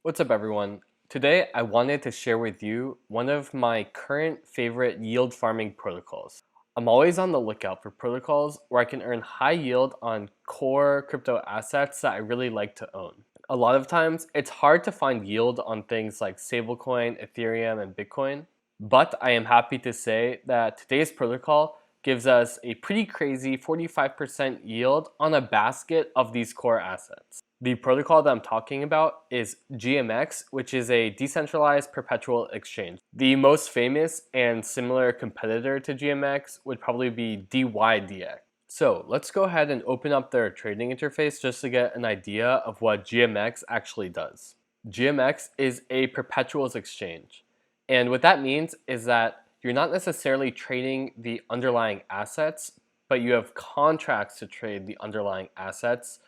What's up, everyone? Today I wanted to share with you one of my current favorite yield farming protocols. I'm always on the lookout for protocols where I can earn high yield on core crypto assets that I really like to own. A lot of times it's hard to find yield on things like stablecoin, Ethereum, and Bitcoin, but I am happy to say that today's protocol gives us a pretty crazy 45% yield on a basket of these core assets. The protocol that I'm talking about is GMX, which is a decentralized perpetual exchange. The most famous and similar competitor to GMX would probably be DYDX. So let's go ahead and open up their trading interface just to get an idea of what GMX actually does. GMX is a perpetuals exchange. And what that means is that you're not necessarily trading the underlying assets, but you have contracts to trade the underlying assets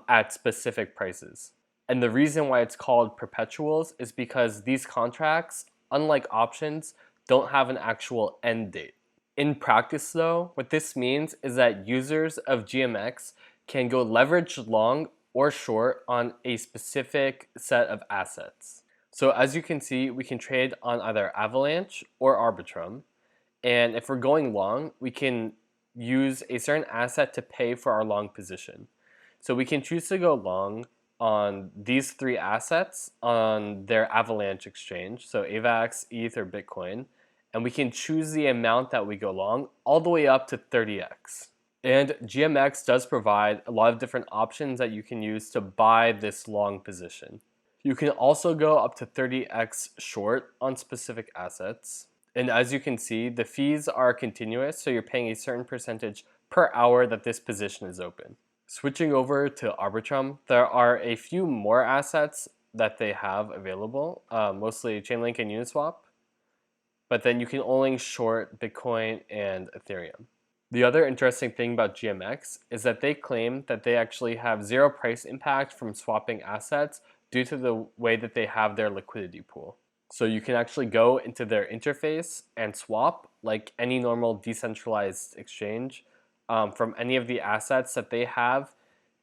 at specific prices. And the reason why it's called perpetuals is because these contracts, unlike options, don't have an actual end date. In practice though, what this means is that users of GMX can go leverage long or short on a specific set of assets. So as you can see, we can trade on either Avalanche or Arbitrum. And if we're going long, we can use a certain asset to pay for our long position. So we can choose to go long on these three assets on their Avalanche exchange, so AVAX, ETH, or Bitcoin, and we can choose the amount that we go long all the way up to 30x. And GMX does provide a lot of different options that you can use to buy this long position. You can also go up to 30x short on specific assets. And as you can see, the fees are continuous, so you're paying a certain percentage per hour that this position is open. Switching over to Arbitrum, there are a few more assets that they have available, mostly Chainlink and Uniswap, but then you can only short Bitcoin and Ethereum. The other interesting thing about GMX is that they claim that they actually have zero price impact from swapping assets due to the way that they have their liquidity pool. So you can actually go into their interface and swap like any normal decentralized exchange from any of the assets that they have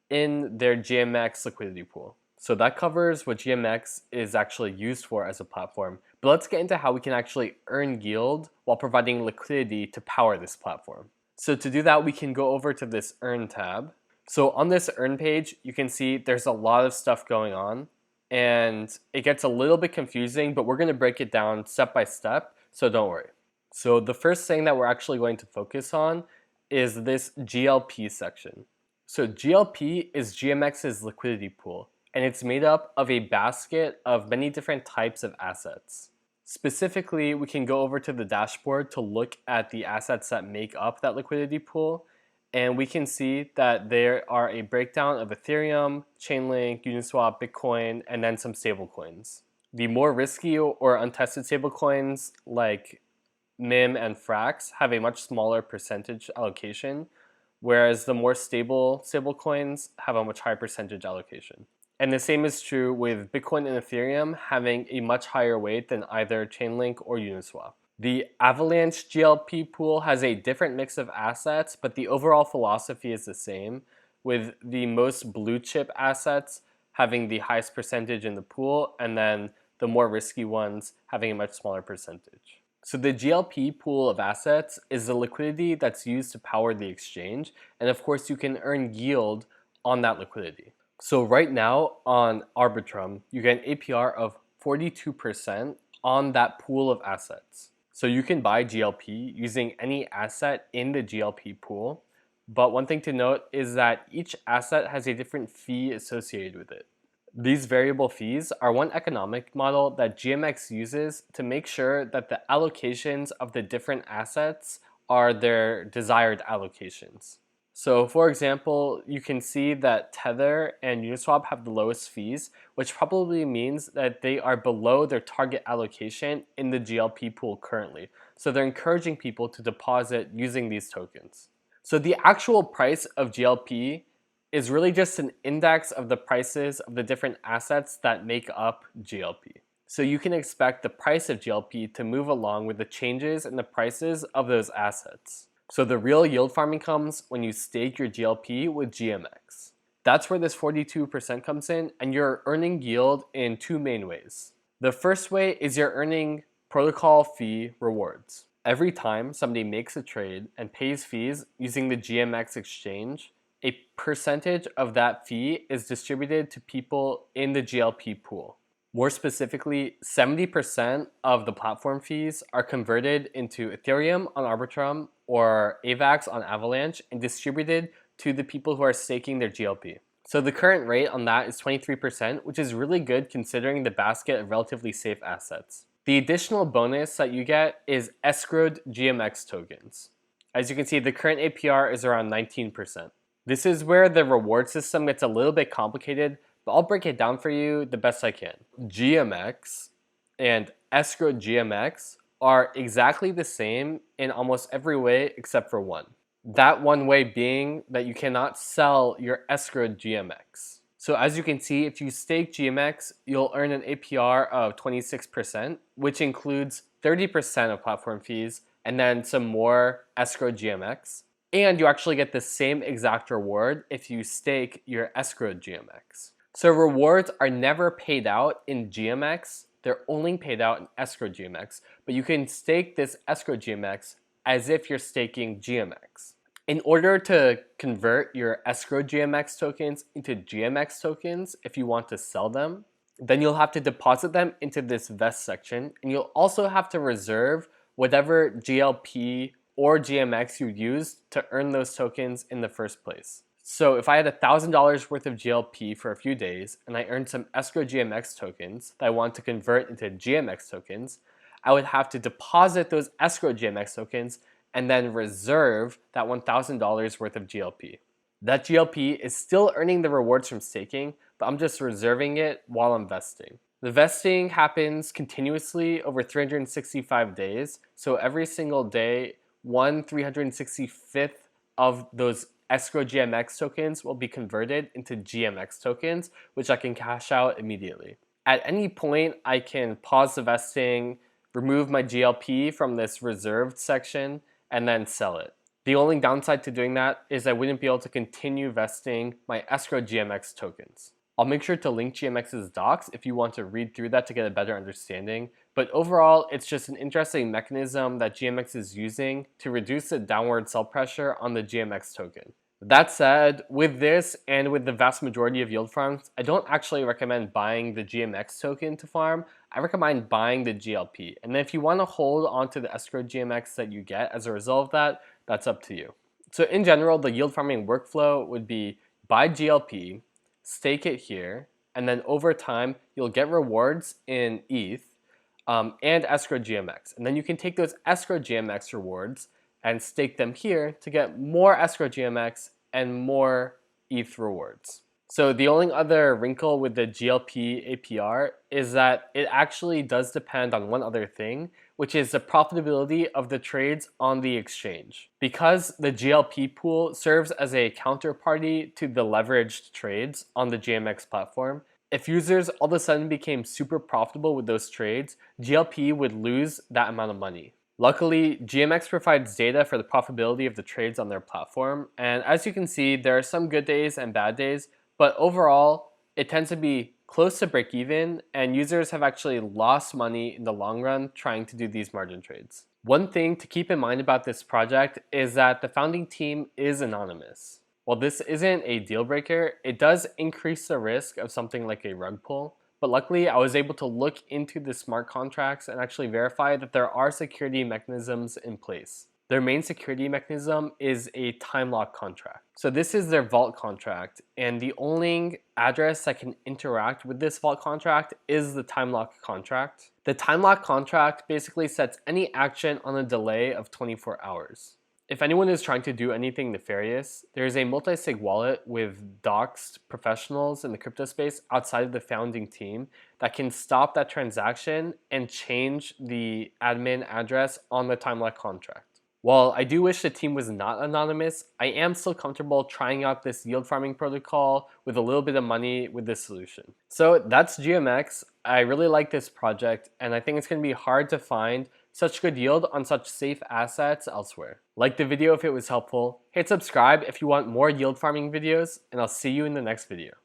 in their GMX liquidity pool. So that covers what GMX is actually used for as a platform. But let's get into how we can actually earn yield while providing liquidity to power this platform. So to do that, we can go over to this Earn tab. So on this Earn page, you can see there's a lot of stuff going on. And it gets a little bit confusing, but we're going to break it down step by step, so don't worry. So the first thing that we're actually going to focus on is this GLP section. So GLP is GMX's liquidity pool, and it's made up of a basket of many different types of assets. Specifically, we can go over to the dashboard to look at the assets that make up that liquidity pool, and we can see that there are a breakdown of Ethereum, Chainlink, Uniswap, Bitcoin, and then some stablecoins. The more risky or untested stablecoins like MIM and Frax have a much smaller percentage allocation, whereas the more stable stablecoins have a much higher percentage allocation. And the same is true with Bitcoin and Ethereum having a much higher weight than either Chainlink or Uniswap. The Avalanche GLP pool has a different mix of assets, but the overall philosophy is the same, with the most blue chip assets having the highest percentage in the pool, and then the more risky ones having a much smaller percentage. So the GLP pool of assets is the liquidity that's used to power the exchange, and of course you can earn yield on that liquidity. So right now on Arbitrum, you get an APR of 42% on that pool of assets. So you can buy GLP using any asset in the GLP pool, but one thing to note is that each asset has a different fee associated with it. These variable fees are one economic model that GMX uses to make sure that the allocations of the different assets are their desired allocations. So for example, you can see that Tether and Uniswap have the lowest fees, which probably means that they are below their target allocation in the GLP pool currently. So they're encouraging people to deposit using these tokens. So the actual price of GLP is really just an index of the prices of the different assets that make up GLP. So you can expect the price of GLP to move along with the changes in the prices of those assets. So the real yield farming comes when you stake your GLP with GMX. That's where this 42% comes in, and you're earning yield in two main ways. The first way is you're earning protocol fee rewards. Every time somebody makes a trade and pays fees using the GMX exchange, a percentage of that fee is distributed to people in the GLP pool. More specifically, 70% of the platform fees are converted into Ethereum on Arbitrum or AVAX on Avalanche and distributed to the people who are staking their GLP. So the current rate on that is 23%, which is really good considering the basket of relatively safe assets. The additional bonus that you get is escrowed GMX tokens. As you can see, the current APR is around 19%. This is where the reward system gets a little bit complicated, but I'll break it down for you the best I can. GMX and escrowed GMX are exactly the same in almost every way except for one. That one way being that you cannot sell your escrowed GMX. So as you can see, if you stake GMX, you'll earn an APR of 26%, which includes 30% of platform fees and then some more escrowed GMX. And you actually get the same exact reward if you stake your escrowed GMX. So rewards are never paid out in GMX, they're only paid out in escrowed GMX, but you can stake this escrowed GMX as if you're staking GMX. In order to convert your escrowed GMX tokens into GMX tokens, if you want to sell them, then you'll have to deposit them into this vest section, and you'll also have to reserve whatever GLP or GMX you used to earn those tokens in the first place. So if I had $1,000 worth of GLP for a few days and I earned some escrow GMX tokens that I want to convert into GMX tokens, I would have to deposit those escrow GMX tokens and then reserve that $1,000 worth of GLP. That GLP is still earning the rewards from staking, but I'm just reserving it while I'm vesting. The vesting happens continuously over 365 days, so every single day, 1/365th of those escrow GMX tokens will be converted into GMX tokens, which I can cash out immediately. At any point, I can pause the vesting, remove my GLP from this reserved section, and then sell it. The only downside to doing that is I wouldn't be able to continue vesting my escrow GMX tokens. I'll make sure to link GMX's docs if you want to read through that to get a better understanding, but overall it's just an interesting mechanism that GMX is using to reduce the downward sell pressure on the GMX token. That said, with this and with the vast majority of yield farms, I don't actually recommend buying the GMX token to farm. I recommend buying the GLP. And then if you want to hold onto the escrow GMX that you get as a result of that, that's up to you. So in general, the yield farming workflow would be buy GLP, stake it here, and then over time, you'll get rewards in ETH and escrow GMX. And then you can take those escrow GMX rewards and stake them here to get more escrow GMX and more ETH rewards. So the only other wrinkle with the GLP APR is that it actually does depend on one other thing, which is the profitability of the trades on the exchange. Because the GLP pool serves as a counterparty to the leveraged trades on the GMX platform, if users all of a sudden became super profitable with those trades, GLP would lose that amount of money. Luckily, GMX provides data for the profitability of the trades on their platform, and as you can see, there are some good days and bad days, but overall, it tends to be close to break even, and users have actually lost money in the long run trying to do these margin trades. One thing to keep in mind about this project is that the founding team is anonymous. While this isn't a deal breaker, it does increase the risk of something like a rug pull. But luckily, I was able to look into the smart contracts and actually verify that there are security mechanisms in place. Their main security mechanism is a time lock contract. So this is their vault contract, and the only address that can interact with this vault contract is the time lock contract. The time lock contract basically sets any action on a delay of 24 hours. If anyone is trying to do anything nefarious, there is a multi-sig wallet with doxed professionals in the crypto space outside of the founding team that can stop that transaction and change the admin address on the time lock contract. While I do wish the team was not anonymous, I am still comfortable trying out this yield farming protocol with a little bit of money with this solution. So that's GMX. I really like this project, and I think it's going to be hard to find such good yield on such safe assets elsewhere. Like the video if it was helpful, hit subscribe if you want more yield farming videos, and I'll see you in the next video.